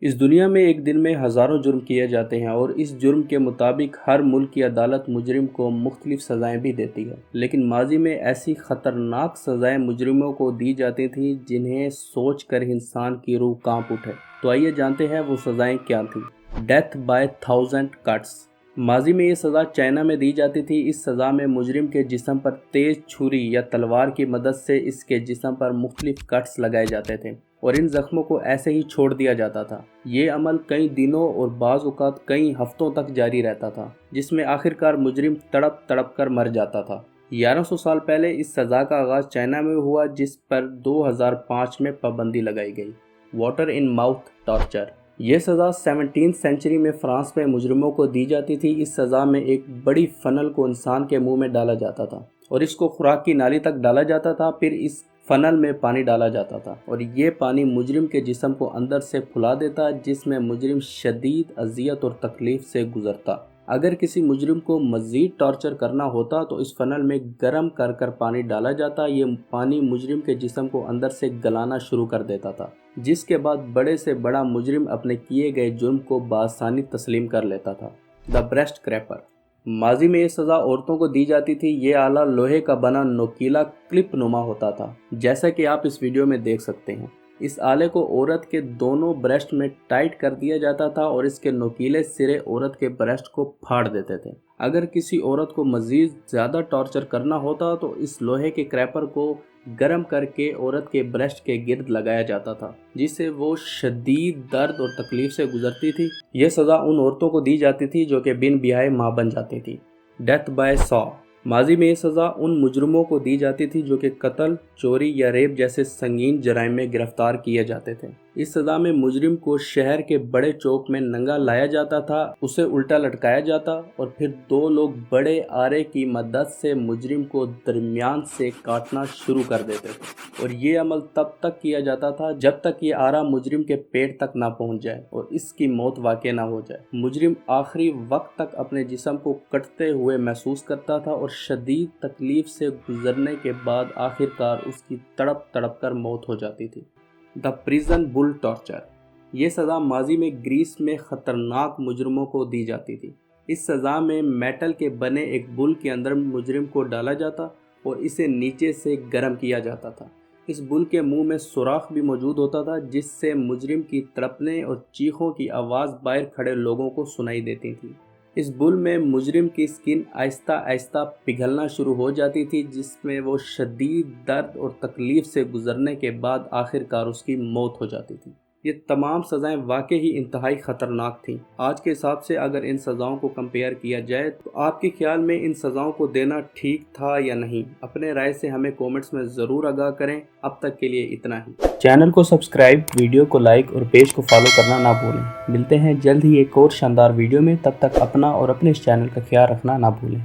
اس دنیا میں ایک دن میں ہزاروں جرم کیے جاتے ہیں اور اس جرم کے مطابق ہر ملک کی عدالت مجرم کو مختلف سزائیں بھی دیتی ہے، لیکن ماضی میں ایسی خطرناک سزائیں مجرموں کو دی جاتی تھیں جنہیں سوچ کر انسان کی روح کانپ اٹھے۔ تو آئیے جانتے ہیں وہ سزائیں کیا تھیں۔ Death by 1000 cuts. ماضی میں یہ سزا چائنا میں دی جاتی تھی۔ اس سزا میں مجرم کے جسم پر تیز چھری یا تلوار کی مدد سے اس کے جسم پر مختلف کٹس لگائے جاتے تھے اور ان زخموں کو ایسے ہی چھوڑ دیا جاتا تھا۔ یہ عمل کئی دنوں اور بعض اوقات کئی ہفتوں تک جاری رہتا تھا، جس میں آخرکار مجرم تڑپ تڑپ کر مر جاتا تھا۔ 1100 سال پہلے اس سزا کا آغاز چائنا میں ہوا، جس پر 2005 میں پابندی لگائی گئی۔ Water in mouth torture. یہ سزا 17 سینچری میں فرانس میں مجرموں کو دی جاتی تھی۔ اس سزا میں ایک بڑی فنل کو انسان کے منہ میں ڈالا جاتا تھا اور اس کو خوراک کی نالی تک ڈالا جاتا تھا، پھر اس فنل میں پانی ڈالا جاتا تھا اور یہ پانی مجرم کے جسم کو اندر سے پھلا دیتا، جس میں مجرم شدید اذیت اور تکلیف سے گزرتا۔ اگر کسی مجرم کو مزید ٹارچر کرنا ہوتا تو اس فنل میں گرم کر کر پانی ڈالا جاتا۔ یہ پانی مجرم کے جسم کو اندر سے گلانا شروع کر دیتا تھا، جس کے بعد بڑے سے بڑا مجرم اپنے کیے گئے جرم کو بآسانی تسلیم کر لیتا تھا۔ دا بریسٹ کریپر۔ ماضی میں یہ سزا عورتوں کو دی جاتی تھی۔ یہ آلہ لوہے کا بنا نوکیلا کلپ نما ہوتا تھا، جیسا کہ آپ اس ویڈیو میں دیکھ سکتے ہیں۔ اس آلے کو عورت کے دونوں بریسٹ میں ٹائٹ کر دیا جاتا تھا اور اس کے نوکیلے سرے عورت کے بریسٹ کو پھاڑ دیتے تھے۔ اگر کسی عورت کو مزید زیادہ ٹارچر کرنا ہوتا تو اس لوہے کے کریپر کو گرم کر کے عورت کے بریسٹ کے گرد لگایا جاتا تھا، جس سے وہ شدید درد اور تکلیف سے گزرتی تھی۔ یہ سزا ان عورتوں کو دی جاتی تھی جو کہ بن بیاہ ماں بن جاتی تھی۔ ڈیتھ بائی سا۔ ماضی میں یہ سزا ان مجرموں کو دی جاتی تھی جو کہ قتل، چوری یا ریپ جیسے سنگین جرائم میں گرفتار کیے جاتے تھے۔ اس سزا میں مجرم کو شہر کے بڑے چوک میں ننگا لایا جاتا تھا، اسے الٹا لٹکایا جاتا اور پھر دو لوگ بڑے آرے کی مدد سے مجرم کو درمیان سے کاٹنا شروع کر دیتے تھے، اور یہ عمل تب تک کیا جاتا تھا جب تک یہ آرا مجرم کے پیٹ تک نہ پہنچ جائے اور اس کی موت واقع نہ ہو جائے۔ مجرم آخری وقت تک اپنے جسم کو کٹتے ہوئے محسوس کرتا تھا اور شدید تکلیف سے گزرنے کے بعد آخرکار اس کی تڑپ تڑپ کر موت ہو جاتی تھی۔ دا پریزن بل ٹارچر۔ یہ سزا ماضی میں گریس میں خطرناک مجرموں کو دی جاتی تھی۔ اس سزا میں میٹل کے بنے ایک بل کے اندر مجرم کو ڈالا جاتا اور اسے نیچے سے گرم کیا جاتا تھا۔ اس بل کے منہ میں سوراخ بھی موجود ہوتا تھا، جس سے مجرم کی تڑپنے اور چیخوں کی آواز باہر کھڑے لوگوں کو سنائی دیتی تھی۔ اس بل میں مجرم کی سکن آہستہ آہستہ پگھلنا شروع ہو جاتی تھی، جس میں وہ شدید درد اور تکلیف سے گزرنے کے بعد آخرکار اس کی موت ہو جاتی تھی۔ یہ تمام سزائیں واقعی ہی انتہائی خطرناک تھیں۔ آج کے حساب سے اگر ان سزاؤں کو کمپیئر کیا جائے تو آپ کے خیال میں ان سزاؤں کو دینا ٹھیک تھا یا نہیں؟ اپنے رائے سے ہمیں کومنٹس میں ضرور آگاہ کریں۔ اب تک کے لیے اتنا ہی۔ چینل کو سبسکرائب، ویڈیو کو لائک اور پیج کو فالو کرنا نہ بھولیں۔ ملتے ہیں جلد ہی ایک اور شاندار ویڈیو میں، تب تک اپنا اور اپنے اس چینل کا خیال رکھنا نہ بھولیں۔